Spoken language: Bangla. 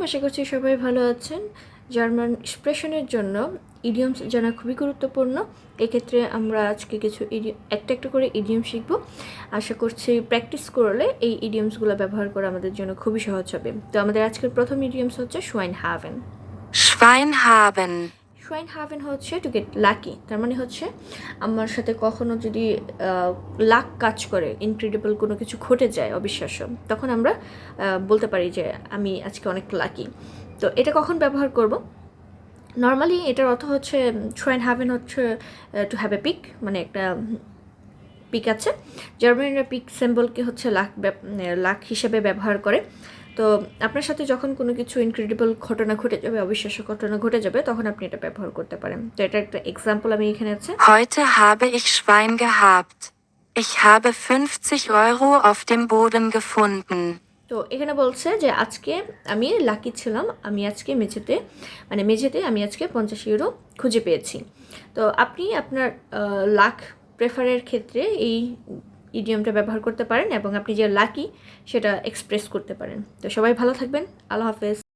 আশা করছি সবাই ভালো আছেন। জার্মান এক্সপ্রেশনের জন্য ইডিয়মস জানা খুবই গুরুত্বপূর্ণ। এক্ষেত্রে আমরা আজকে কিছু একটা করে ইডিয়ম শিখব। আশা করছি প্র্যাকটিস করলে এই ইডিয়মসগুলো ব্যবহার করা আমাদের জন্য খুবই সহজ হবে। তো আমাদের আজকের প্রথম ইডিয়মস হচ্ছে Schweinhaven। Schweinhaven। Schweinhaven হচ্ছে টু গেট লাকি। তার মানে হচ্ছে আমার সাথে কখনো যদি লাক কাজ করে, ইনক্রেডিবল কোনো কিছু ঘটে যায় অবিশ্বাস্য, তখন আমরা বলতে পারি যে আমি আজকে অনেক লাকি। তো এটা কখন ব্যবহার করব? নর্মালি এটার অর্থ হচ্ছে Schweinhaven হচ্ছে টু হ্যাভ এ পিক, মানে একটা পিক আছে। জার্মানিরা পিক সিম্বলকে হচ্ছে লাক হিসেবে ব্যবহার করে। তো আপনার সাথে যখন কোনো কিছু ইনক্রেডিবল ঘটনা ঘটে যাবে, অবিশ্বাস্য ঘটনা ঘটে যাবে, তখন আপনি এটা ব্যবহার করতে পারেন। তো এটা একটা এক্সাম্পল আমি এখানে আছে। Heute habe ich Schwein gehabt. Ich habe 50 € auf dem Boden gefunden. তো এখানে বলছে যে আজকে আমি লাকি ছিলাম, আমি আজকে মেঝেতে আমি আজকে 50 € খুঁজে পেয়েছি। তো আপনি আপনার লাক প্রেফারের ক্ষেত্রে এই ইডিয়মটা ব্যবহার করতে পারেন এবং আপনি যে লাকি সেটা এক্সপ্রেস করতে পারেন। তো সবাই ভালো থাকবেন। আল্লাহ হাফেজ।